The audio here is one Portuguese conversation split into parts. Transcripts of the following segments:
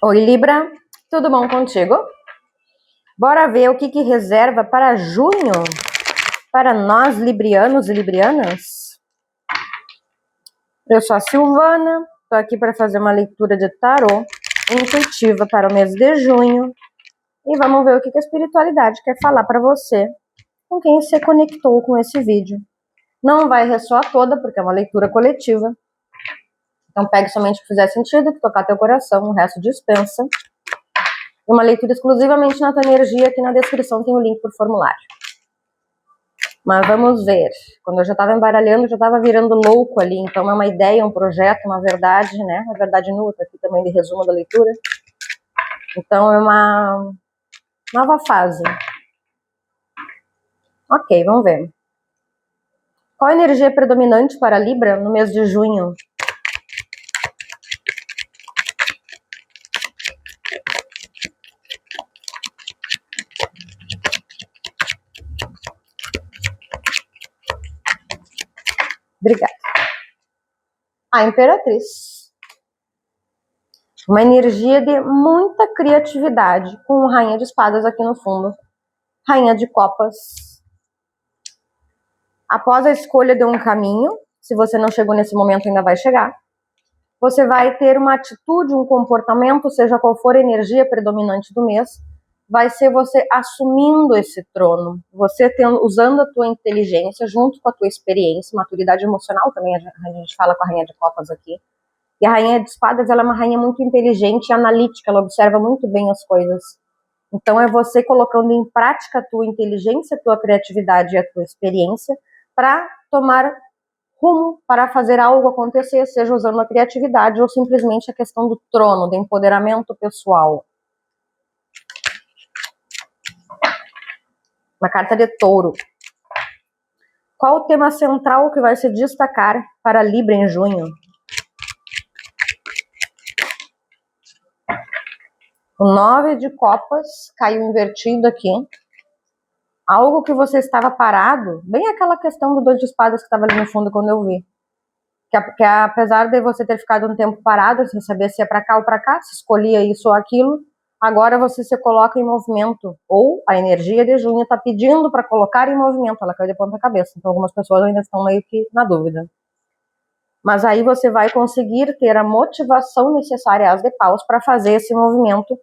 Oi, Libra, tudo bom contigo? Bora ver o que reserva para junho, para nós librianos e librianas? Eu sou a Silvana, tô aqui para fazer uma leitura de tarô intuitiva para o mês de junho e vamos ver o que a espiritualidade quer falar para você, com quem se conectou com esse vídeo. Não vai ressoar toda, porque é uma leitura coletiva, então pegue somente o que fizer sentido, que tocar teu coração, o resto dispensa. Uma leitura exclusivamente na tua energia, aqui na descrição tem o link por formulário. Mas vamos ver, quando eu já estava embaralhando, eu já estava virando louco ali, então é uma ideia, um projeto, uma verdade, né? Uma verdade nua, tá aqui também de resumo da leitura. Então é uma nova fase. Ok, vamos ver. Qual a energia predominante para Libra no mês de junho? Obrigada. A Imperatriz. Uma energia de muita criatividade, com Rainha de Espadas aqui no fundo. Rainha de Copas. Após a escolha de um caminho, se você não chegou nesse momento, ainda vai chegar. Você vai ter uma atitude, um comportamento, seja qual for a energia predominante do mês, vai ser você assumindo esse trono, você usando a tua inteligência junto com a tua experiência, maturidade emocional também, a gente fala com a Rainha de Copas aqui. E a Rainha de Espadas, ela é uma rainha muito inteligente e analítica, ela observa muito bem as coisas. Então é você colocando em prática a tua inteligência, a tua criatividade e a tua experiência para tomar rumo, para fazer algo acontecer, seja usando a criatividade ou simplesmente a questão do trono, do empoderamento pessoal. Uma carta de Touro. Qual o tema central que vai se destacar para Libra em junho? O 9 de Copas caiu invertido aqui. Algo que você estava parado, bem aquela questão do 2 de Espadas que estava ali no fundo quando eu vi. Que apesar de você ter ficado um tempo parado, sem saber se é para cá ou para cá, se escolhia isso ou aquilo, agora você se coloca em movimento. Ou a energia de junho está pedindo para colocar em movimento, ela caiu de ponta cabeça. Então algumas pessoas ainda estão meio que na dúvida. Mas aí você vai conseguir ter a motivação necessária, as de paus, para fazer esse movimento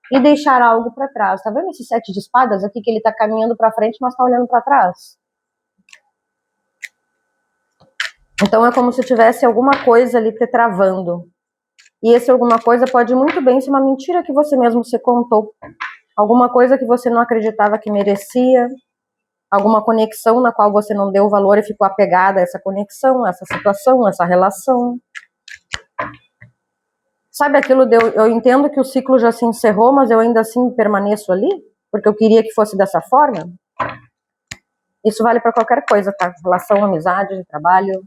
e deixar algo para trás. Tá vendo esse 7 de espadas aqui, que ele tá caminhando para frente, mas tá olhando para trás? Então é como se tivesse alguma coisa ali te travando. E esse alguma coisa pode muito bem ser uma mentira que você mesmo se contou. Alguma coisa que você não acreditava que merecia. Alguma conexão na qual você não deu valor e ficou apegada a essa conexão, a essa situação, a essa relação. Sabe aquilo de eu entendo que o ciclo já se encerrou, mas eu ainda assim permaneço ali? Porque eu queria que fosse dessa forma? Isso vale para qualquer coisa, tá? Relação, amizade, trabalho,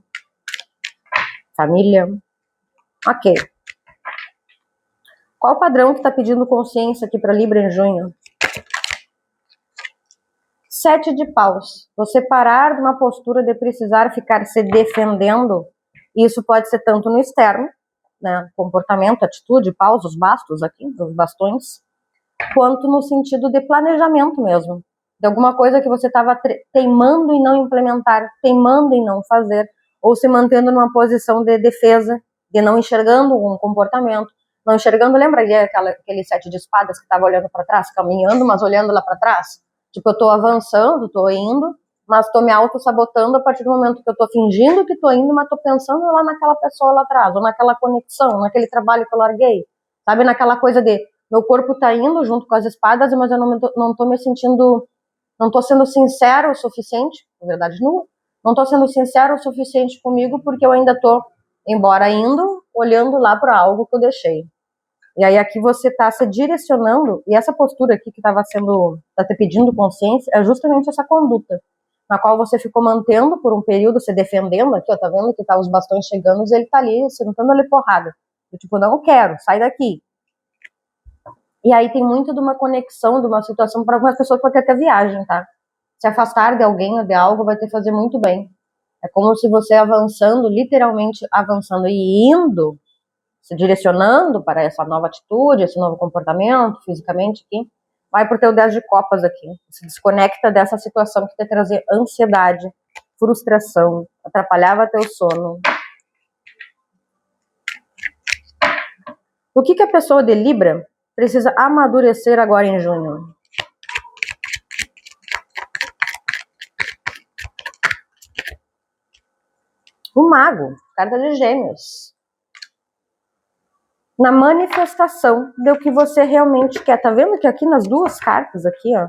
família. Ok. Qual o padrão que está pedindo consciência aqui para Libra em junho? 7 de paus. Você parar de uma postura de precisar ficar se defendendo. Isso pode ser tanto no externo, né, comportamento, atitude, paus, os bastos aqui, os bastões, quanto no sentido de planejamento mesmo. De alguma coisa que você estava teimando em não implementar, teimando em não fazer, ou se mantendo numa posição de defesa, de não enxergando um comportamento, não enxergando, lembra aquele 7 de espadas que estava olhando para trás, caminhando, mas olhando lá para trás? Tipo, eu estou avançando, estou indo, mas estou me auto-sabotando a partir do momento que eu estou fingindo que estou indo, mas estou pensando lá naquela pessoa lá atrás, ou naquela conexão, naquele trabalho que eu larguei, sabe? Naquela coisa de, meu corpo está indo junto com as espadas, mas eu não estou me sentindo, não estou sendo sincero o suficiente, na verdade nua, não estou sendo sincero o suficiente comigo, porque eu ainda estou, embora indo, olhando lá para algo que eu deixei. E aí aqui você está se direcionando, e essa postura aqui que está te pedindo consciência, é justamente essa conduta, na qual você ficou mantendo por um período, se defendendo aqui, ó, tá vendo que tá os bastões chegando, e ele tá ali, sentando ali porrada. Eu, tipo, não quero, sai daqui. E aí tem muito de uma conexão, de uma situação, para algumas pessoas pode ter até viagem, tá? Se afastar de alguém ou de algo vai te fazer muito bem. É como se você avançando, literalmente avançando e indo, se direcionando para essa nova atitude, esse novo comportamento, fisicamente aqui, vai pro teu 10 de copas aqui, se desconecta dessa situação que te trazia ansiedade, frustração, atrapalhava teu sono. O que a pessoa de Libra precisa amadurecer agora em junho? O Mago, carta de Gêmeos. Na manifestação do que você realmente quer. Tá vendo que aqui nas duas cartas aqui, ó,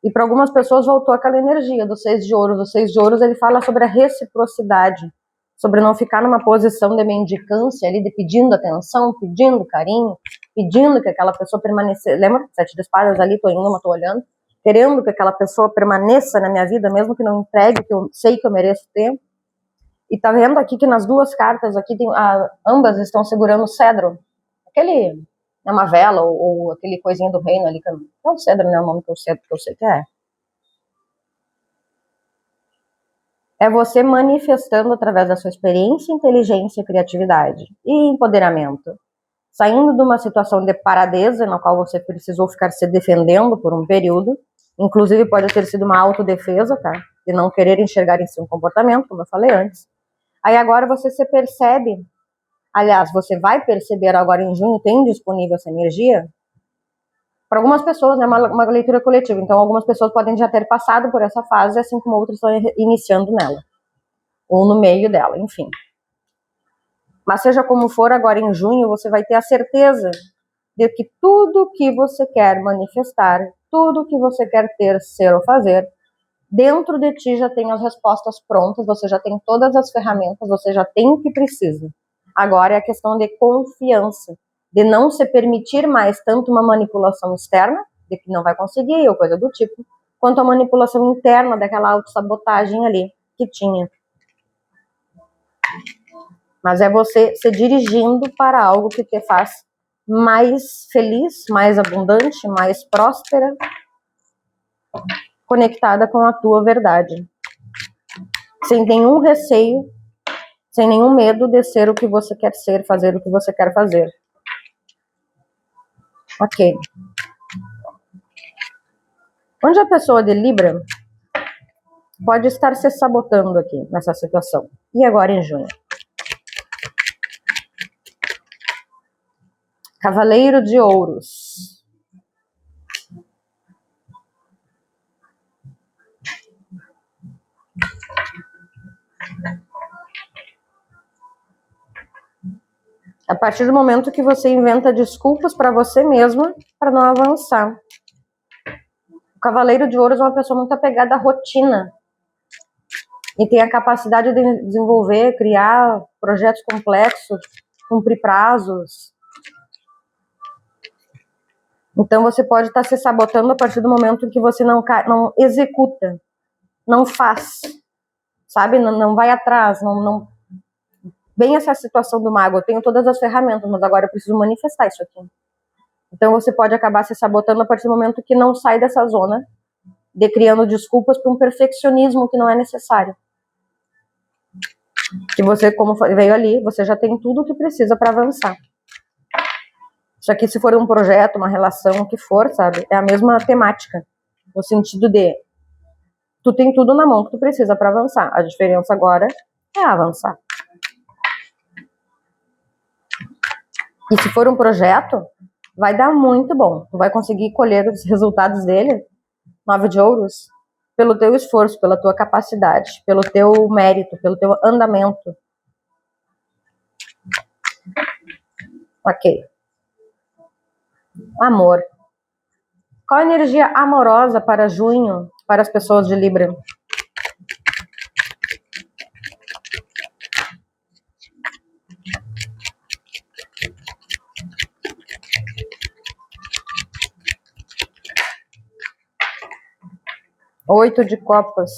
e para algumas pessoas voltou aquela energia do 6 de ouros. O 6 de ouros, ele fala sobre a reciprocidade, sobre não ficar numa posição de mendicância ali, de pedindo atenção, pedindo carinho, pedindo que aquela pessoa permaneça. Lembra? 7 de espadas ali, tô indo, mas tô olhando. Querendo que aquela pessoa permaneça na minha vida, mesmo que não entregue, que eu sei que eu mereço ter. E tá vendo aqui que nas duas cartas aqui, ambas estão segurando o cedro. Aquele, é uma vela, ou aquele coisinho do reino ali, que é o cedro, né? O nome que eu sei que é. É você manifestando através da sua experiência, inteligência, criatividade e empoderamento. Saindo de uma situação de paradeza, na qual você precisou ficar se defendendo por um período. Inclusive pode ter sido uma autodefesa, tá? De não querer enxergar em si um comportamento, como eu falei antes. Aí agora você se percebe, aliás, você vai perceber agora em junho, tem disponível essa energia, para algumas pessoas, né, uma leitura coletiva, então algumas pessoas podem já ter passado por essa fase, assim como outras estão iniciando nela, ou no meio dela, enfim. Mas seja como for, agora em junho você vai ter a certeza de que tudo que você quer manifestar, tudo que você quer ter, ser ou fazer, dentro de ti já tem as respostas prontas, você já tem todas as ferramentas, você já tem o que precisa. Agora é a questão de confiança, de não se permitir mais tanto uma manipulação externa, de que não vai conseguir, ou coisa do tipo, quanto a manipulação interna daquela autossabotagem ali que tinha. Mas é você se dirigindo para algo que te faz mais feliz, mais abundante, mais próspera, conectada com a tua verdade. Sem nenhum receio, sem nenhum medo de ser o que você quer ser, fazer o que você quer fazer. Ok. Onde a pessoa de Libra pode estar se sabotando aqui nessa situação? E agora em junho? Cavaleiro de Ouros. A partir do momento que você inventa desculpas para você mesma para não avançar. O Cavaleiro de Ouros é uma pessoa muito apegada à rotina e tem a capacidade de desenvolver, criar projetos complexos, cumprir prazos. Então você pode estar se sabotando a partir do momento em que você não executa, não faz, sabe? Não vai atrás, não. Bem essa situação do mago, eu tenho todas as ferramentas, mas agora eu preciso manifestar isso aqui. Então você pode acabar se sabotando a partir do momento que não sai dessa zona, de criando desculpas para um perfeccionismo que não é necessário. Que você, como veio ali, você já tem tudo o que precisa para avançar. Isso aqui, se for um projeto, uma relação, o que for, sabe? É a mesma temática. No sentido de, tu tem tudo na mão que tu precisa para avançar. A diferença agora é avançar. E se for um projeto, vai dar muito bom. Tu vai conseguir colher os resultados dele, 9 de ouros, pelo teu esforço, pela tua capacidade, pelo teu mérito, pelo teu andamento. Ok. Amor. Qual a energia amorosa para junho, para as pessoas de Libra? Oito de copas.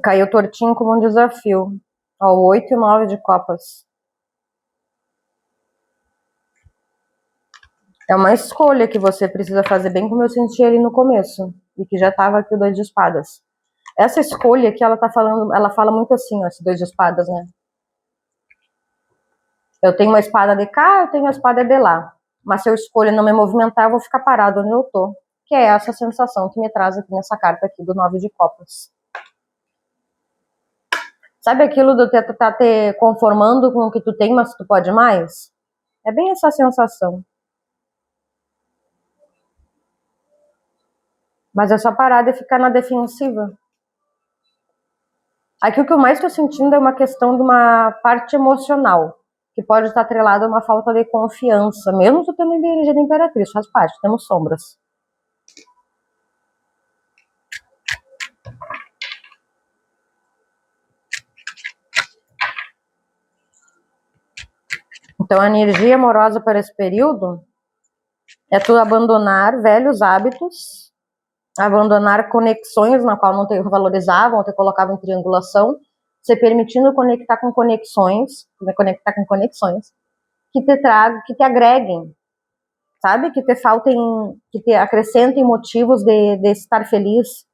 Caiu tortinho como um desafio. Ó, 8 e 9 de copas. É uma escolha que você precisa fazer, bem como eu senti ali no começo. E que já estava aqui o 2 de espadas. Essa escolha que ela tá falando, ela fala muito assim, ó, esse 2 de espadas, né? Eu tenho uma espada de cá, eu tenho uma espada de lá. Mas se eu escolho não me movimentar, eu vou ficar parado onde eu tô. Que é essa sensação que me traz aqui nessa carta aqui do 9 de copas. Sabe aquilo de tu tá te conformando com o que tu tem, mas tu pode mais? É bem essa sensação. Mas é só parar de ficar na defensiva. Aqui o que eu mais estou sentindo é uma questão de uma parte emocional, que pode estar atrelada a uma falta de confiança, mesmo tu tendo energia da Imperatriz, faz parte, temos sombras. Então a energia amorosa para esse período é tu abandonar velhos hábitos, abandonar conexões na qual não te valorizavam ou te colocavam em triangulação, se permitindo conectar com conexões que te tragam, que te agreguem, sabe? Que te faltem, que te acrescentem motivos de estar feliz.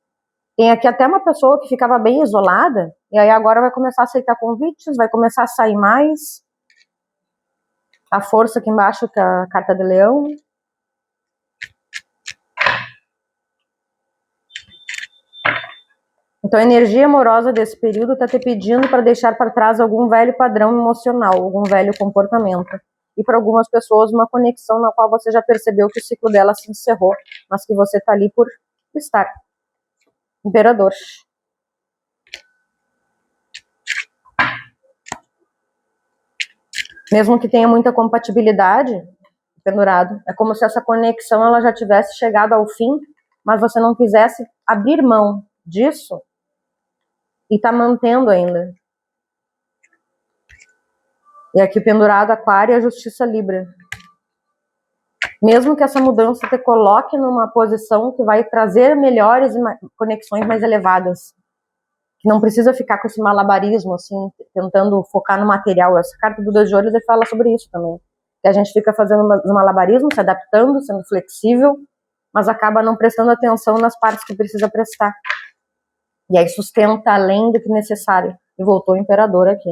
Tem aqui até uma pessoa que ficava bem isolada, e aí agora vai começar a aceitar convites, vai começar a sair mais. A força aqui embaixo, que é a carta de leão. Então a energia amorosa desse período está te pedindo para deixar para trás algum velho padrão emocional, algum velho comportamento. E para algumas pessoas uma conexão na qual você já percebeu que o ciclo dela se encerrou, mas que você está ali por estar. Imperador. Mesmo que tenha muita compatibilidade, pendurado, é como se essa conexão ela já tivesse chegado ao fim, mas você não quisesse abrir mão disso e tá mantendo ainda. E aqui pendurado Aquário e a Justiça Libra. Mesmo que essa mudança te coloque numa posição que vai trazer melhores conexões mais elevadas. Que não precisa ficar com esse malabarismo, assim, tentando focar no material. Essa carta do 2 de Ouros fala sobre isso também. Que a gente fica fazendo um malabarismo, se adaptando, sendo flexível, mas acaba não prestando atenção nas partes que precisa prestar. E aí sustenta além do que necessário. E voltou o Imperador aqui.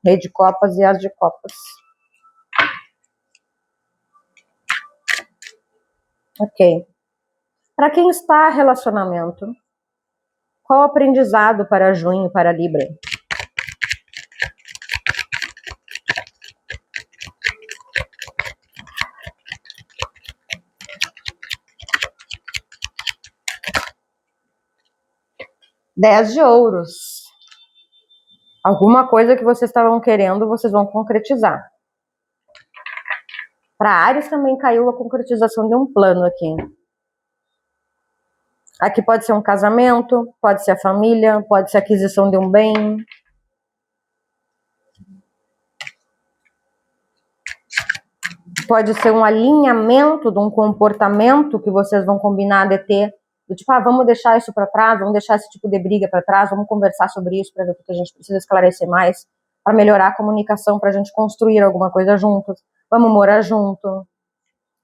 Rei de Copas e As de Copas. Ok. Para quem está em relacionamento, qual o aprendizado para junho, para Libra? Dez de Ouros. Alguma coisa que vocês estavam querendo, vocês vão concretizar. Para Áries também caiu a concretização de um plano aqui. Aqui pode ser um casamento, pode ser a família, pode ser a aquisição de um bem. Pode ser um alinhamento de um comportamento que vocês vão combinar de ter. Tipo, vamos deixar isso para trás, vamos deixar esse tipo de briga para trás, vamos conversar sobre isso para ver o que a gente precisa esclarecer mais, para melhorar a comunicação, para a gente construir alguma coisa juntos, vamos morar junto.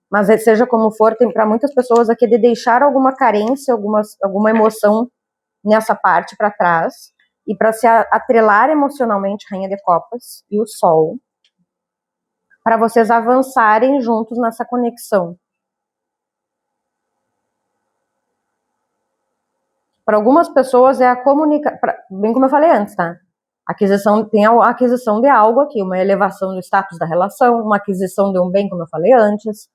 Mas seja como for, tem para muitas pessoas aqui de deixar alguma carência, alguma emoção nessa parte para trás, e para se atrelar emocionalmente, Rainha de Copas e o Sol, para vocês avançarem juntos nessa conexão. Para algumas pessoas é a comunicação, bem como eu falei antes, tá? Tem a aquisição de algo aqui, uma elevação do status da relação, uma aquisição de um bem, como eu falei antes,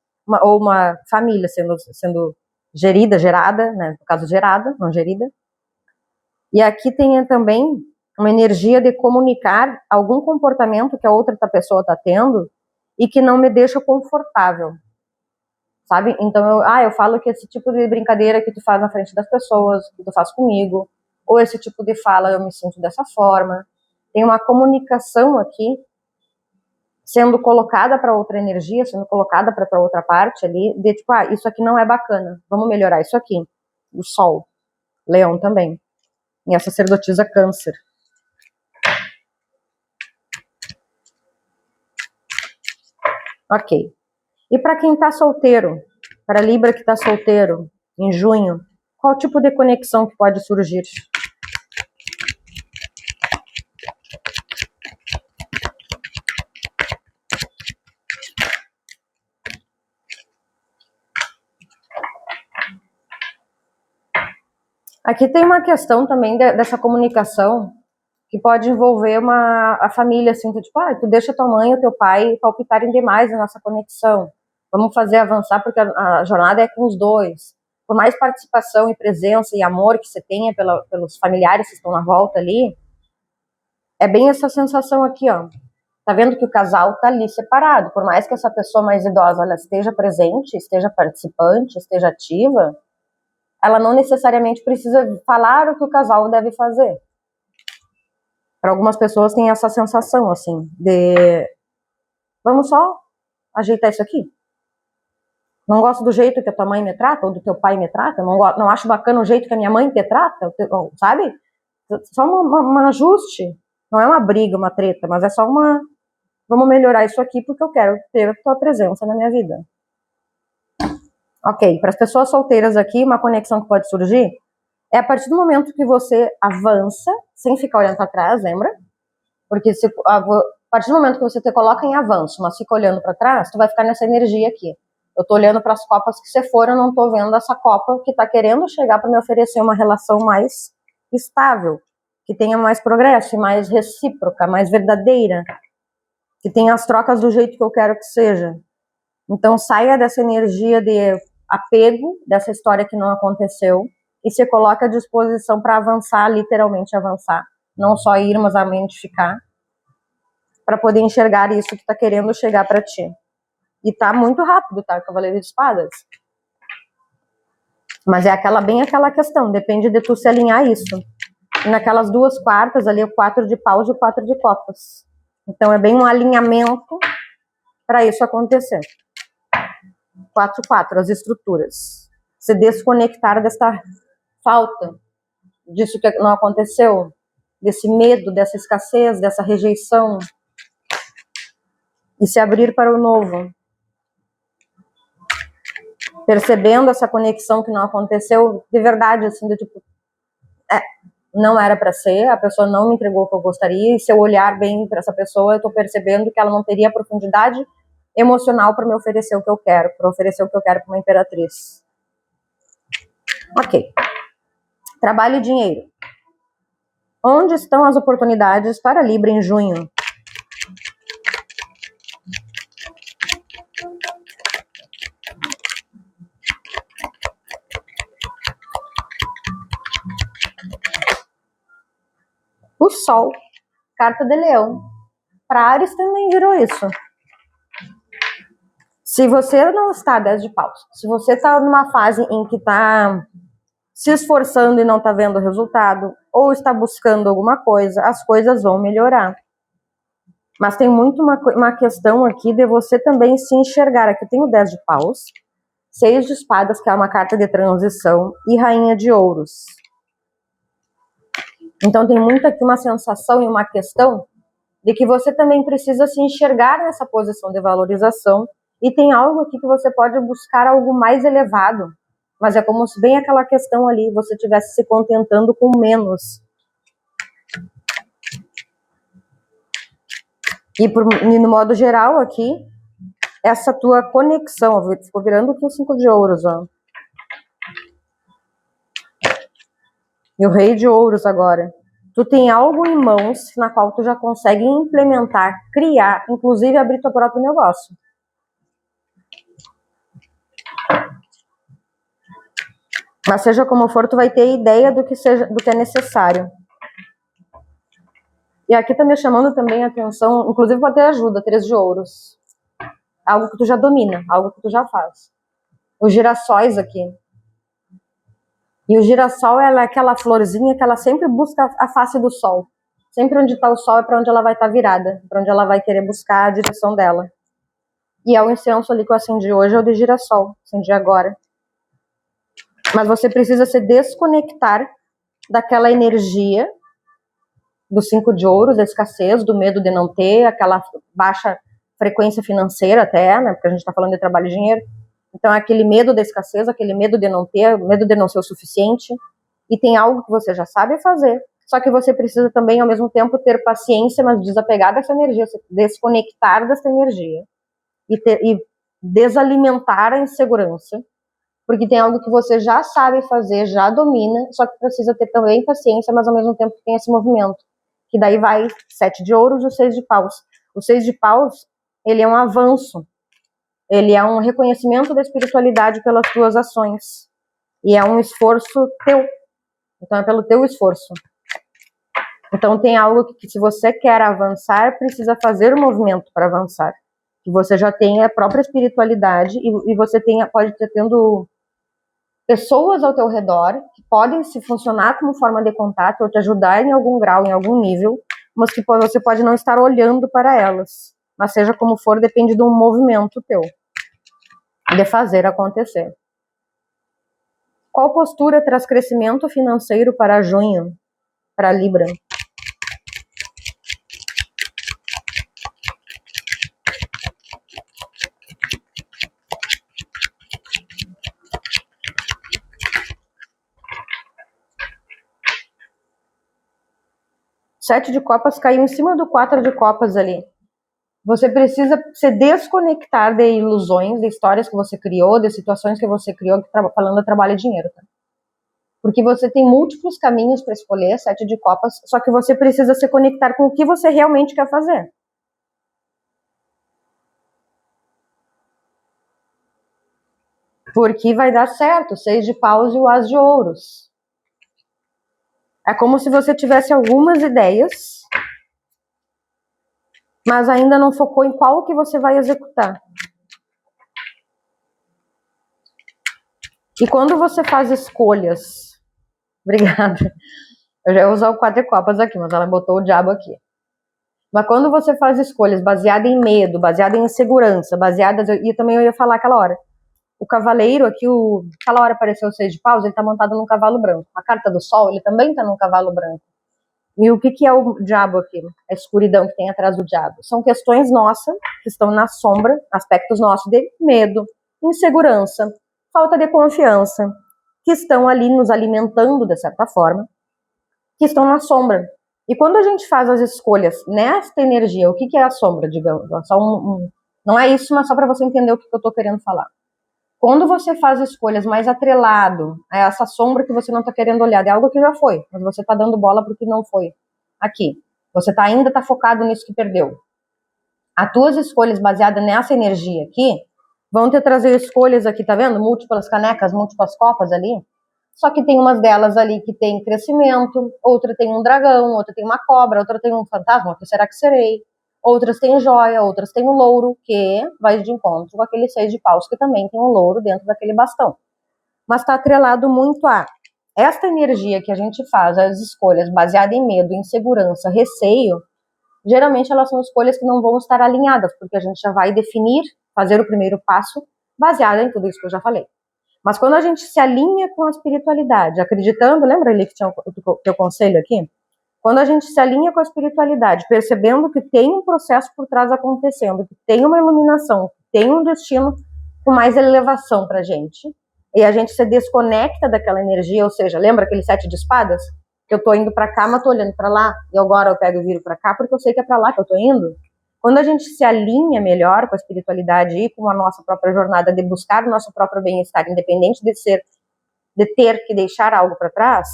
ou uma família sendo gerada, né? No caso gerada, não gerida. E aqui tem também uma energia de comunicar algum comportamento que a outra pessoa está tendo e que não me deixa confortável. Sabe? Então, eu falo que esse tipo de brincadeira que tu faz na frente das pessoas, que tu faz comigo, ou esse tipo de fala, eu me sinto dessa forma. Tem uma comunicação aqui sendo colocada para outra energia, sendo colocada para outra parte ali, de tipo, isso aqui não é bacana, vamos melhorar isso aqui. O Sol, Leão também. E a sacerdotisa Câncer. Ok. E para quem está solteiro, para Libra que está solteiro, em junho, qual tipo de conexão que pode surgir? Aqui tem uma questão também dessa comunicação que pode envolver a família, assim, tipo, tu deixa tua mãe e teu pai palpitarem demais na nossa conexão. Vamos fazer avançar, porque a jornada é com os dois. Por mais participação e presença e amor que você tenha pelos familiares que estão na volta ali, é bem essa sensação aqui, ó. Tá vendo que o casal tá ali separado. Por mais que essa pessoa mais idosa ela esteja presente, esteja participante, esteja ativa, ela não necessariamente precisa falar o que o casal deve fazer. Para algumas pessoas tem essa sensação, assim, de vamos só ajeitar isso aqui. Não gosto do jeito que a tua mãe me trata, ou do teu pai me trata, não acho bacana o jeito que a minha mãe te trata, sabe? Só um ajuste. Não é uma briga, uma treta, mas é só vamos melhorar isso aqui porque eu quero ter a tua presença na minha vida. Ok, para as pessoas solteiras aqui, uma conexão que pode surgir é a partir do momento que você avança, sem ficar olhando para trás, lembra? Porque a partir do momento que você te coloca em avanço, mas fica olhando para trás, tu vai ficar nessa energia aqui. Eu tô olhando para as copas que você for, eu não tô vendo essa copa que tá querendo chegar para me oferecer uma relação mais estável, que tenha mais progresso, mais recíproca, mais verdadeira, que tenha as trocas do jeito que eu quero que seja. Então saia dessa energia de apego, dessa história que não aconteceu, e se coloque à disposição para avançar, literalmente avançar, não só ir, mas a mente ficar, para poder enxergar isso que está querendo chegar para ti. E tá muito rápido, tá? Cavaleiro de Espadas. Mas é bem aquela questão, depende de tu se alinhar isso. E naquelas duas quartas ali, o 4 de paus e o 4 de copas. Então é bem um alinhamento para isso acontecer. 4, as estruturas. Se desconectar dessa falta, disso que não aconteceu, desse medo, dessa escassez, dessa rejeição, e se abrir para o novo. Percebendo essa conexão que não aconteceu, de verdade, assim, do tipo, não era para ser, a pessoa não me entregou o que eu gostaria, e se eu olhar bem para essa pessoa, eu tô percebendo que ela não teria profundidade emocional para me oferecer o que eu quero, para oferecer o que eu quero para uma imperatriz. Ok. Trabalho e dinheiro. Onde estão as oportunidades para Libra em junho? O Sol, carta de Leão. Para Áries também virou isso. Se você não está 10 de paus, se você está numa fase em que está se esforçando e não está vendo o resultado, ou está buscando alguma coisa, as coisas vão melhorar. Mas tem muito uma questão aqui de você também se enxergar. Aqui tem o 10 de paus, 6 de espadas, que é uma carta de transição, e rainha de ouros. Então tem muito aqui uma sensação e uma questão de que você também precisa se enxergar nessa posição de valorização, e tem algo aqui que você pode buscar algo mais elevado, mas é como se bem aquela questão ali, você estivesse se contentando com menos. E no modo geral aqui, essa tua conexão, ficou virando aqui o 5 de ouros, ó. E o rei de ouros agora. Tu tem algo em mãos na qual tu já consegue implementar, criar, inclusive abrir teu próprio negócio. Mas seja como for, tu vai ter ideia do que é necessário. E aqui tá me chamando também a atenção, inclusive pode ter ajuda, 3 de ouros. Algo que tu já domina, algo que tu já faz. Os girassóis aqui. E o girassol, ela é aquela florzinha que ela sempre busca a face do sol. Sempre onde está o sol é para onde ela vai estar virada, para onde ela vai querer buscar a direção dela. E é o incenso ali que eu acendi hoje, é o de girassol, acendi agora. Mas você precisa se desconectar daquela energia do 5 de ouros, da escassez, do medo de não ter, aquela baixa frequência financeira até, né, porque a gente está falando de trabalho e dinheiro. Então, aquele medo da escassez, aquele medo de não ter, medo de não ser o suficiente. E tem algo que você já sabe fazer, só que você precisa também, ao mesmo tempo, ter paciência, mas desapegar dessa energia, se desconectar dessa energia e desalimentar a insegurança, Porque tem algo que você já sabe fazer, já domina, só que precisa ter também paciência, mas ao mesmo tempo tem esse movimento. Que daí vai 7 de ouros e o 6 de paus. O 6 de paus, ele é um avanço. Ele é um reconhecimento da espiritualidade pelas tuas ações. E é um esforço teu. Então é pelo teu esforço. Então tem algo que se você quer avançar, precisa fazer o movimento para avançar. Que você já tem a própria espiritualidade e você pode estar tendo pessoas ao teu redor que podem se funcionar como forma de contato ou te ajudar em algum grau, em algum nível, mas que você pode não estar olhando para elas. Mas seja como for, depende de um movimento teu, de fazer acontecer. Qual postura traz crescimento financeiro para junho, para Libra? Sete de copas caiu em cima do 4 de copas ali. Você precisa se desconectar de ilusões, de histórias que você criou, de situações que você criou, falando de trabalho e dinheiro, tá? Porque você tem múltiplos caminhos para escolher, 7 de copas, só que você precisa se conectar com o que você realmente quer fazer. Porque vai dar certo, 6 de paus e o as de ouros. É como se você tivesse algumas ideias, mas ainda não focou em qual que você vai executar. E quando você faz escolhas... Obrigada. Eu já ia usar o 4 de copas aqui, mas ela botou o diabo aqui. Mas quando você faz escolhas baseadas em medo, baseadas em insegurança, baseadas... E também eu ia falar aquela hora. O cavaleiro aqui, aquela hora apareceu o 6 de paus, ele tá montado num cavalo branco. A carta do sol, ele também tá num cavalo branco. E o que é o diabo aqui? A escuridão que tem atrás do diabo. São questões nossas, que estão na sombra, aspectos nossos de medo, insegurança, falta de confiança, que estão ali nos alimentando, de certa forma, que estão na sombra. E quando a gente faz as escolhas nesta energia, o que é a sombra, digamos? Só não é isso, mas só para você entender o que eu estou querendo falar. Quando você faz escolhas mais atrelado a essa sombra que você não está querendo olhar, é algo que já foi, mas você está dando bola porque não foi aqui. Você ainda está focado nisso que perdeu. As tuas escolhas baseadas nessa energia aqui vão te trazer escolhas aqui, tá vendo? Múltiplas canecas, múltiplas copas ali. Só que tem umas delas ali que tem crescimento, outra tem um dragão, outra tem uma cobra, outra tem um fantasma, o que será que serei? Outras têm joia, outras têm um louro, que vai de encontro com aquele 6 de paus, que também tem um louro dentro daquele bastão. Mas está atrelado muito a esta energia que a gente faz, as escolhas baseadas em medo, insegurança, receio, geralmente elas são escolhas que não vão estar alinhadas, porque a gente já vai definir, fazer o primeiro passo, baseada em tudo isso que eu já falei. Mas quando a gente se alinha com a espiritualidade, acreditando, lembra ali que tinha o teu conselho aqui? Quando a gente se alinha com a espiritualidade, percebendo que tem um processo por trás acontecendo, que tem uma iluminação, que tem um destino com mais elevação pra gente, e a gente se desconecta daquela energia, ou seja, lembra aquele 7 de espadas? Que eu tô indo pra cá, mas tô olhando pra lá, e agora eu pego e viro pra cá, porque eu sei que é pra lá que eu tô indo. Quando a gente se alinha melhor com a espiritualidade e com a nossa própria jornada de buscar o nosso próprio bem-estar, independente de ter que deixar algo para trás,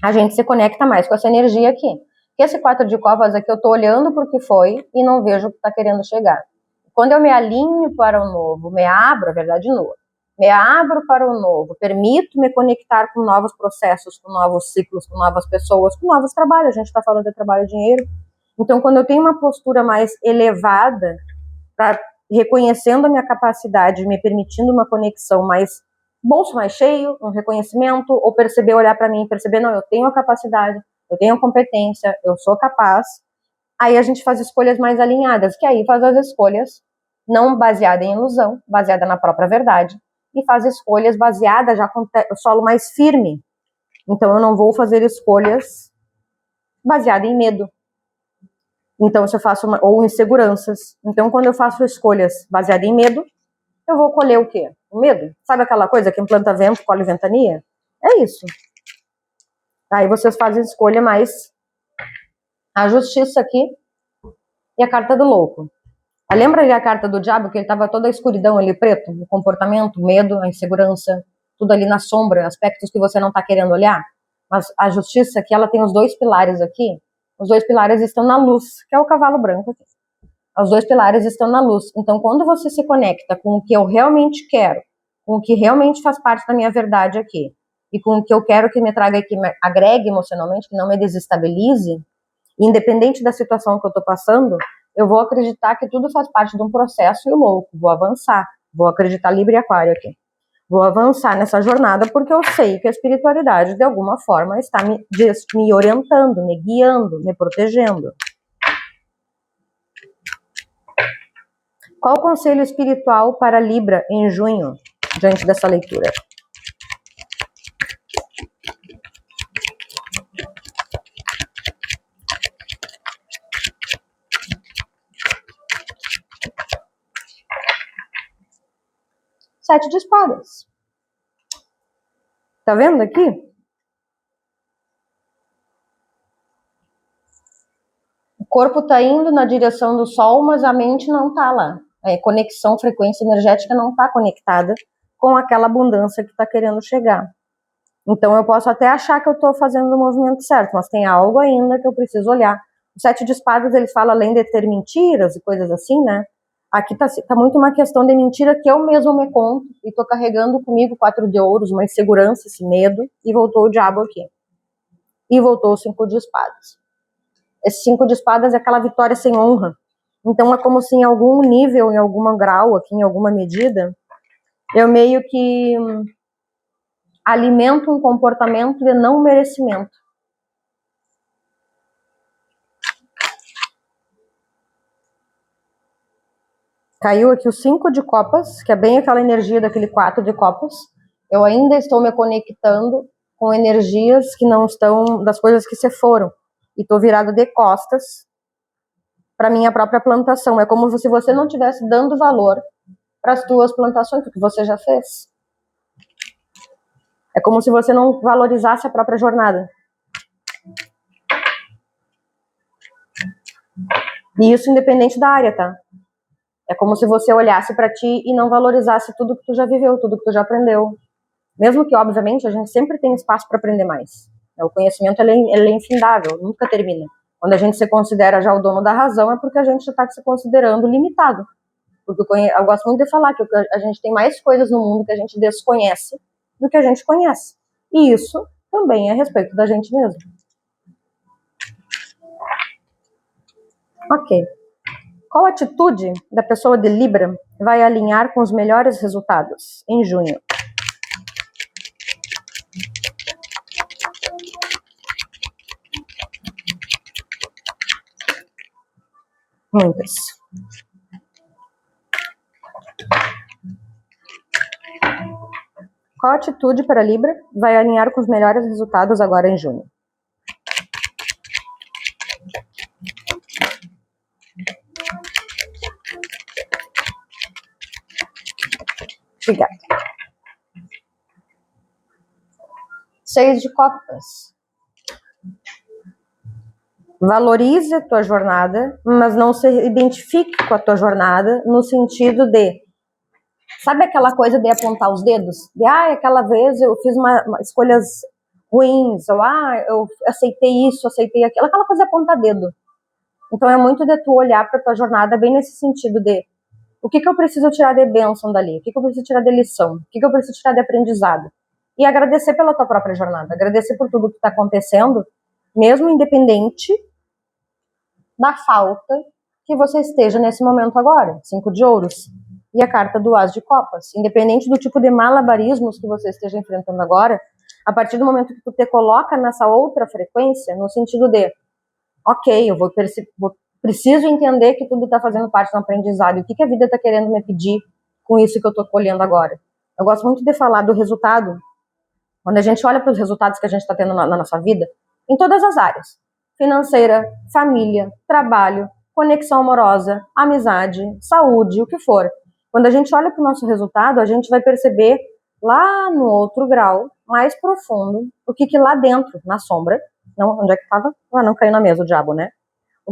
a gente se conecta mais com essa energia aqui. Porque esse 4 de copas aqui eu tô olhando pro que foi e não vejo o que tá querendo chegar. Quando eu me alinho para o novo, me abro, a verdade nua, me abro para o novo, permito me conectar com novos processos, com novos ciclos, com novas pessoas, com novos trabalhos. A gente está falando de trabalho e dinheiro. Então, quando eu tenho uma postura mais elevada, reconhecendo a minha capacidade, me permitindo uma conexão mais, bolso mais cheio, um reconhecimento, ou perceber, olhar para mim e perceber, não, eu tenho a capacidade, eu tenho a competência, eu sou capaz, aí a gente faz escolhas mais alinhadas, que aí faz as escolhas não baseada em ilusão, baseada na própria verdade, e faz escolhas baseadas já com o solo mais firme. Então, eu não vou fazer escolhas baseadas em medo. Então, se eu faço ou inseguranças. Então, quando eu faço escolhas baseadas em medo, eu vou colher o quê? O medo. Sabe aquela coisa que planta vento, colhe ventania? É isso. Aí vocês fazem escolha mais a justiça aqui e a carta do louco. Lembra ali a carta do diabo, que ele estava toda a escuridão ali, preto, o comportamento, o medo, a insegurança, tudo ali na sombra, aspectos que você não está querendo olhar? Mas a justiça aqui, ela tem os dois pilares aqui. Os dois pilares estão na luz, que é o cavalo branco aqui. Os dois pilares estão na luz. Então, quando você se conecta com o que eu realmente quero, com o que realmente faz parte da minha verdade aqui, e com o que eu quero que me traga, que me agregue emocionalmente, que não me desestabilize, independente da situação que eu estou passando, eu vou acreditar que tudo faz parte de um processo e o louco, vou avançar, vou acreditar Libra e Aquário aqui. Vou avançar nessa jornada porque eu sei que a espiritualidade, de alguma forma, está me orientando, me guiando, me protegendo. Qual o conselho espiritual para Libra em junho, diante dessa leitura? Sete de espadas. Tá vendo aqui? O corpo tá indo na direção do sol, mas a mente não tá lá. A conexão, frequência energética não tá conectada com aquela abundância que tá querendo chegar. Então eu posso até achar que eu tô fazendo o movimento certo, mas tem algo ainda que eu preciso olhar. O sete de espadas, ele fala além de ter mentiras e coisas assim, né? Aqui tá muito uma questão de mentira que eu mesmo me conto e tô carregando comigo 4 de ouros, uma insegurança, esse medo, e voltou o diabo aqui. E voltou o 5 de espadas. Esse 5 de espadas é aquela vitória sem honra. Então é como se em algum nível, em algum grau, aqui em alguma medida, eu meio que alimento um comportamento de não merecimento. Caiu aqui o 5 de copas, que é bem aquela energia daquele 4 de copas. Eu ainda estou me conectando com energias que não estão, das coisas que se foram. E estou virado de costas para minha própria plantação. É como se você não estivesse dando valor para as tuas plantações, porque você já fez. É como se você não valorizasse a própria jornada. E isso independente da área, tá? É como se você olhasse para ti e não valorizasse tudo que tu já viveu, tudo que tu já aprendeu. Mesmo que, obviamente, a gente sempre tem espaço para aprender mais. O conhecimento ele é infindável, nunca termina. Quando a gente se considera já o dono da razão, é porque a gente está se considerando limitado. Porque eu gosto muito de falar que a gente tem mais coisas no mundo que a gente desconhece do que a gente conhece. E isso também é a respeito da gente mesmo. Ok. Qual atitude da pessoa de Libra vai alinhar com os melhores resultados em junho? Muitas. Qual atitude para Libra vai alinhar com os melhores resultados agora em junho? Obrigada. 6 de copas. Valorize a tua jornada, mas não se identifique com a tua jornada no sentido de, sabe aquela coisa de apontar os dedos? De, aquela vez eu fiz escolhas ruins, ou eu aceitei isso, aceitei aquilo, aquela coisa de apontar dedo. Então é muito de tu olhar para tua jornada bem nesse sentido de, o que eu preciso tirar de bênção dali? O que eu preciso tirar de lição? O que eu preciso tirar de aprendizado? E agradecer pela tua própria jornada, agradecer por tudo que está acontecendo, mesmo independente da falta que você esteja nesse momento agora. 5 de ouros. E a carta do As de Copas. Independente do tipo de malabarismos que você esteja enfrentando agora, a partir do momento que tu te coloca nessa outra frequência, no sentido de, ok, eu preciso entender que tudo está fazendo parte do aprendizado. E o que a vida está querendo me pedir com isso que eu estou colhendo agora? Eu gosto muito de falar do resultado. Quando a gente olha para os resultados que a gente está tendo na nossa vida, em todas as áreas, financeira, família, trabalho, conexão amorosa, amizade, saúde, o que for. Quando a gente olha para o nosso resultado, a gente vai perceber lá no outro grau, mais profundo, o que lá dentro, na sombra, não, onde é que estava? Não caiu na mesa o diabo, né?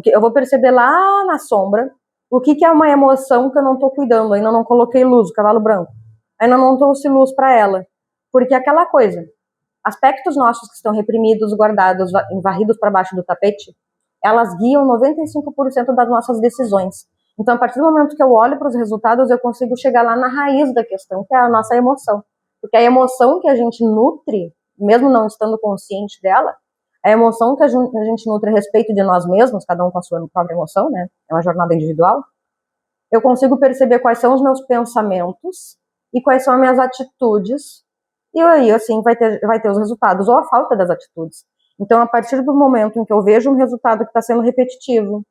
Eu vou perceber lá na sombra O que é uma emoção que eu não estou cuidando? Ainda não coloquei luz, o cavalo branco. Ainda não trouxe luz para ela. Porque aquela coisa, aspectos nossos que estão reprimidos, guardados, varridos para baixo do tapete, elas guiam 95% das nossas decisões. Então, a partir do momento que eu olho para os resultados, eu consigo chegar lá na raiz da questão, que é a nossa emoção. Porque a emoção que a gente nutre, mesmo não estando consciente dela, a emoção que a gente nutre a respeito de nós mesmos, cada um com a sua própria emoção, né? É uma jornada individual. Eu consigo perceber quais são os meus pensamentos e quais são as minhas atitudes. E aí, assim, vai ter os resultados, ou a falta das atitudes. Então, a partir do momento em que eu vejo um resultado que está sendo repetitivo,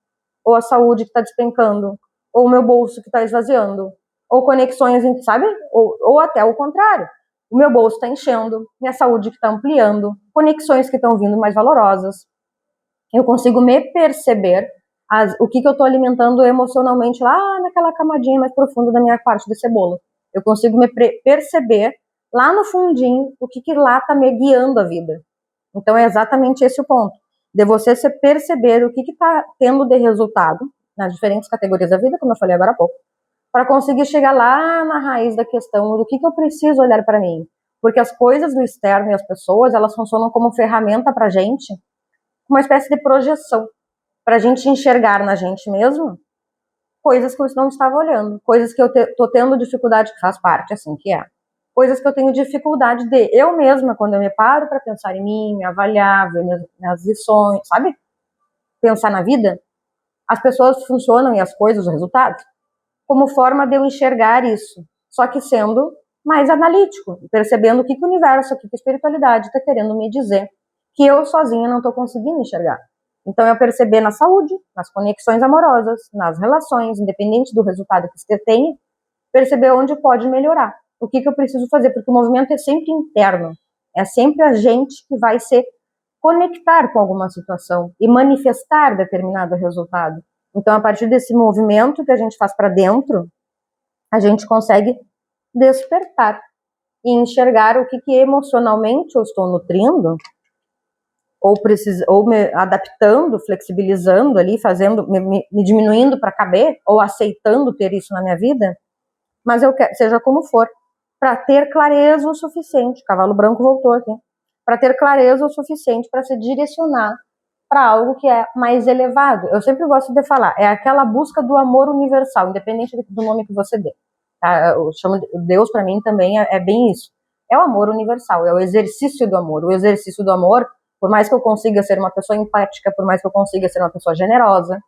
ou a saúde que está despencando, ou o meu bolso que está esvaziando, ou conexões, sabe? Ou até o contrário. O meu bolso está enchendo, minha saúde que está ampliando, conexões que estão vindo mais valorosas. Eu consigo me perceber o que eu estou alimentando emocionalmente lá naquela camadinha mais profunda da minha parte de cebola. Eu consigo me perceber lá no fundinho o que lá está me guiando a vida. Então é exatamente esse o ponto, de você se perceber o que está tendo de resultado nas diferentes categorias da vida, como eu falei agora há pouco, para conseguir chegar lá na raiz da questão do que eu preciso olhar para mim. Porque as coisas do externo e as pessoas, elas funcionam como ferramenta para a gente, uma espécie de projeção, para a gente enxergar na gente mesmo coisas que eu não estava olhando, coisas que eu estou tendo dificuldade, que faz parte, assim, que é. Coisas que eu tenho dificuldade de eu mesma, quando eu me paro para pensar em mim, me avaliar, ver minhas lições, sabe? Pensar na vida, as pessoas funcionam e as coisas, os resultados, como forma de eu enxergar isso, só que sendo mais analítico, percebendo o que o universo, o que a espiritualidade está querendo me dizer, que eu sozinha não estou conseguindo enxergar. Então, eu perceber na saúde, nas conexões amorosas, nas relações, independente do resultado que você tenha, perceber onde pode melhorar, o que eu preciso fazer, porque o movimento é sempre interno, é sempre a gente que vai se conectar com alguma situação e manifestar determinado resultado. Então, a partir desse movimento que a gente faz para dentro, a gente consegue despertar e enxergar o que emocionalmente eu estou nutrindo, ou me adaptando, flexibilizando ali, fazendo, me diminuindo para caber, ou aceitando ter isso na minha vida, mas eu quero, seja como for, para ter clareza o suficiente, cavalo branco voltou aqui, para ter clareza o suficiente para se direcionar para algo que é mais elevado. Eu sempre gosto de falar, é aquela busca do amor universal, independente do nome que você dê. Tá? Eu chamo Deus, para mim, também é bem isso. É o amor universal, é o exercício do amor. O exercício do amor, por mais que eu consiga ser uma pessoa empática, por mais que eu consiga ser uma pessoa generosa,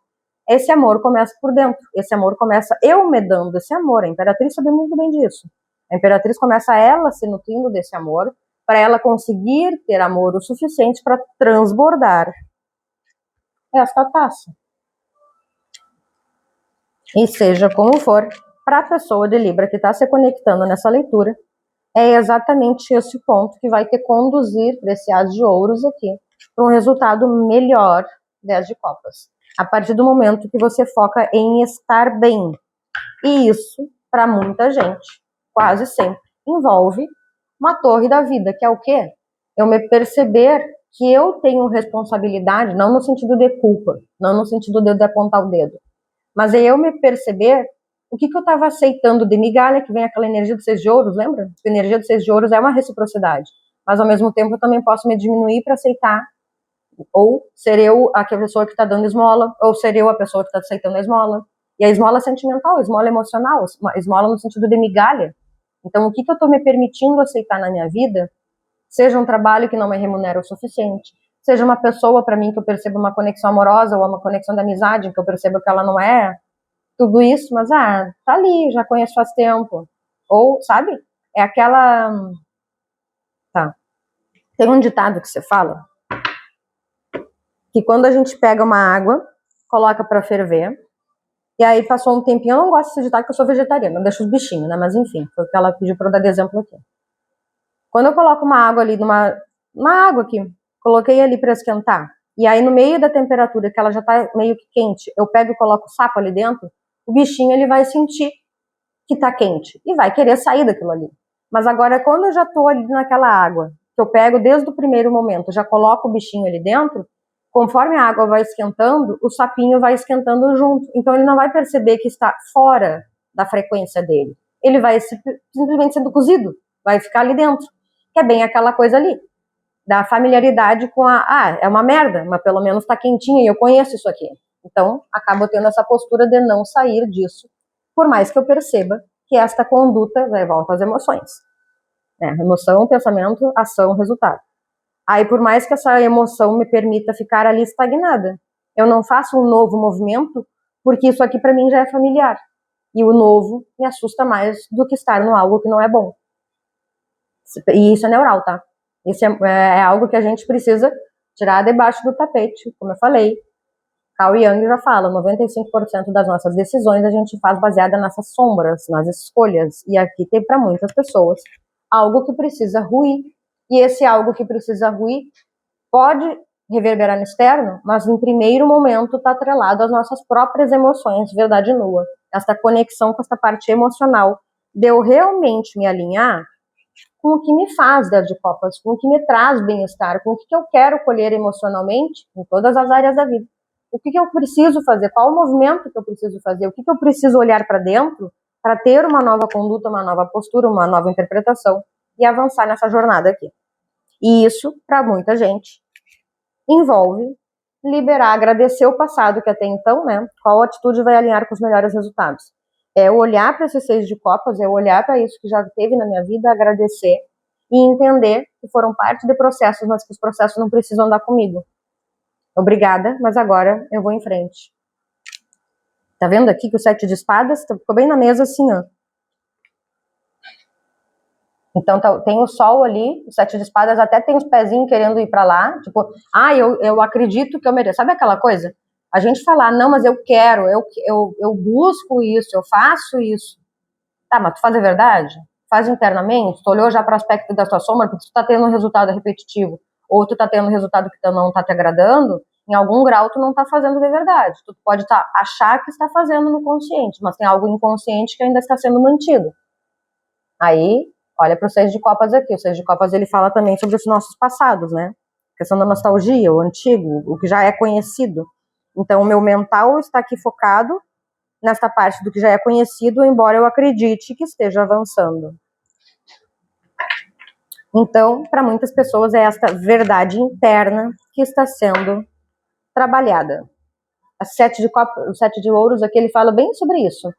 esse amor começa por dentro. Esse amor começa eu me dando esse amor. A Imperatriz sabe muito bem disso. A Imperatriz começa ela se nutrindo desse amor, para ela conseguir ter amor o suficiente para transbordar esta taça. E seja como for, para a pessoa de Libra que está se conectando nessa leitura, é exatamente esse ponto que vai te conduzir para esse as de ouros aqui, para um resultado melhor 10 de copas. A partir do momento que você foca em estar bem. E isso, para muita gente, quase sempre, envolve uma torre da vida, que é o quê? Eu me perceber que eu tenho responsabilidade, não no sentido de culpa, não no sentido de apontar o dedo, mas é eu me perceber o que eu estava aceitando de migalha, que vem aquela energia dos 6 de ouros, lembra? A energia dos 6 de ouros é uma reciprocidade, mas ao mesmo tempo eu também posso me diminuir para aceitar, ou ser eu a pessoa que está dando esmola, ou ser eu a pessoa que está aceitando a esmola. E a esmola sentimental, a esmola emocional, a esmola no sentido de migalha. Então, o que eu estou me permitindo aceitar na minha vida, seja um trabalho que não me remunera o suficiente, seja uma pessoa para mim que eu percebo uma conexão amorosa ou uma conexão de amizade, que eu percebo que ela não é tudo isso, mas tá ali, já conheço faz tempo. Ou, sabe? É aquela... Tá. Tem um ditado que você fala, que quando a gente pega uma água, coloca para ferver, e aí passou um tempinho, eu não gosto desse ditado porque eu sou vegetariana, eu deixo os bichinhos, né? Mas enfim, foi o que ela pediu para eu dar de exemplo aqui. Quando eu coloco uma água ali, uma água aqui, coloquei ali para esquentar, e aí no meio da temperatura, que ela já tá meio que quente, eu pego e coloco o sapo ali dentro, o bichinho ele vai sentir que tá quente, e vai querer sair daquilo ali. Mas agora, quando eu já tô ali naquela água, que eu pego desde o primeiro momento, já coloco o bichinho ali dentro, Conforme a água vai esquentando, o sapinho vai esquentando junto. Então ele não vai perceber que está fora da frequência dele. Ele vai simplesmente sendo cozido, vai ficar ali dentro. Que é bem aquela coisa ali, da familiaridade com é uma merda, mas pelo menos tá quentinha e eu conheço isso aqui. Então, acabo tendo essa postura de não sair disso, por mais que eu perceba que esta conduta volta às emoções. Emoção, pensamento, ação, resultado. Aí, por mais que essa emoção me permita ficar ali estagnada, eu não faço um novo movimento, porque isso aqui para mim já é familiar. E o novo me assusta mais do que estar no algo que não é bom. E isso é neural, tá? Isso é algo que a gente precisa tirar debaixo do tapete, como eu falei. Carl Jung já fala, 95% das nossas decisões a gente faz baseada nessas sombras, nas escolhas. E aqui tem para muitas pessoas algo que precisa ruir. E esse algo que precisa ruir pode reverberar no externo, mas em primeiro momento está atrelado às nossas próprias emoções, verdade nua. Essa conexão com essa parte emocional de eu realmente me alinhar com o que me faz 10 de copas, com o que me traz bem-estar, com o que eu quero colher emocionalmente em todas as áreas da vida. O que eu preciso fazer, qual o movimento que eu preciso fazer, o que eu preciso olhar para dentro para ter uma nova conduta, uma nova postura, uma nova interpretação e avançar nessa jornada aqui. E isso, para muita gente, envolve liberar, agradecer o passado que até então, né? Qual atitude vai alinhar com os melhores resultados? É olhar para esses 6 de copas, é olhar para isso que já teve na minha vida, agradecer e entender que foram parte de processos, mas que os processos não precisam andar comigo. Obrigada, mas agora eu vou em frente. Tá vendo aqui que o 7 de espadas ficou bem na mesa assim, ó. Então tem o sol ali, o 7 de espadas até tem os pezinhos querendo ir para lá, tipo, eu acredito que eu mereço. Sabe aquela coisa? A gente falar, não, mas eu quero, eu busco isso, eu faço isso. Tá, mas tu faz a verdade? Faz internamente? Tu olhou já para o aspecto da tua sombra, porque tu tá tendo um resultado repetitivo, ou tu tá tendo um resultado que não tá te agradando, em algum grau tu não tá fazendo de verdade. Tu pode achar que está fazendo no consciente, mas tem algo inconsciente que ainda está sendo mantido. Aí, olha para o 6 de copas aqui. O 6 de copas ele fala também sobre os nossos passados, né? A questão da nostalgia, o antigo, o que já é conhecido. Então, o meu mental está aqui focado nesta parte do que já é conhecido, embora eu acredite que esteja avançando. Então, para muitas pessoas, é esta verdade interna que está sendo trabalhada. O 7 de ouros aqui, ele fala bem sobre isso.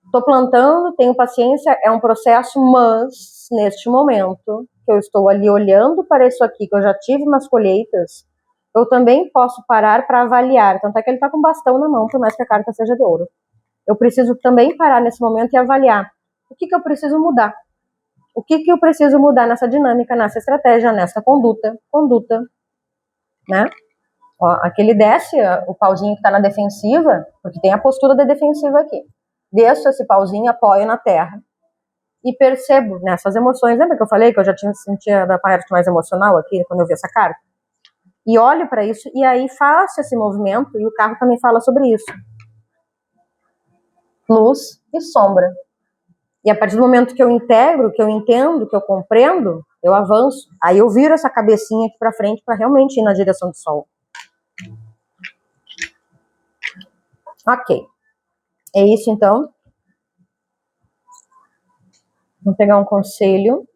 Estou plantando, tenho paciência, é um processo, mas neste momento que eu estou ali olhando para isso aqui, que eu já tive umas colheitas, eu também posso parar para avaliar. Tanto é que ele está com bastão na mão, por mais que a carta seja de ouro. Eu preciso também parar nesse momento e avaliar o que eu preciso mudar. O que eu preciso mudar nessa dinâmica, nessa estratégia, nessa conduta, né? Ó, aqui ele desce o pauzinho que está na defensiva, porque tem a postura da defensiva aqui. Desço esse pauzinho, apoio na terra e percebo nessas emoções. Lembra que eu falei que eu já sentia da parte mais emocional aqui quando eu vi essa carta? E olho para isso e aí faço esse movimento e o carro também fala sobre isso. Luz e sombra. E a partir do momento que eu integro, que eu entendo, que eu compreendo, eu avanço. Aí eu viro essa cabecinha aqui para frente para realmente ir na direção do sol. Ok. É isso então. Vamos pegar um conselho.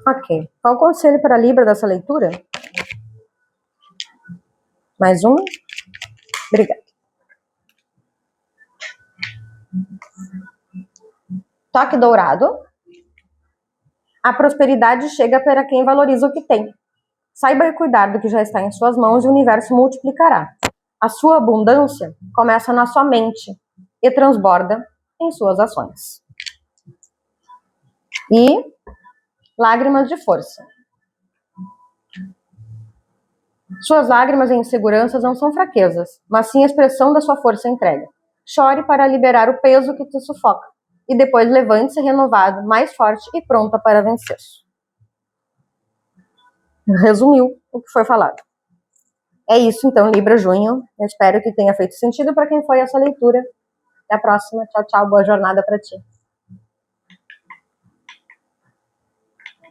Ok. Qual o conselho para a Libra dessa leitura? Mais uma? Obrigada. Toque dourado. A prosperidade chega para quem valoriza o que tem. Saiba cuidar do que já está em suas mãos e o universo multiplicará. A sua abundância começa na sua mente e transborda em suas ações. E lágrimas de força. Suas lágrimas e inseguranças não são fraquezas, mas sim a expressão da sua força entregue. Chore para liberar o peso que te sufoca, e depois levante-se renovado, mais forte e pronta para vencer. Resumiu o que foi falado. É isso então, Libra Junho. Eu espero que tenha feito sentido para quem foi essa leitura. Até a próxima. Tchau, tchau. Boa jornada para ti.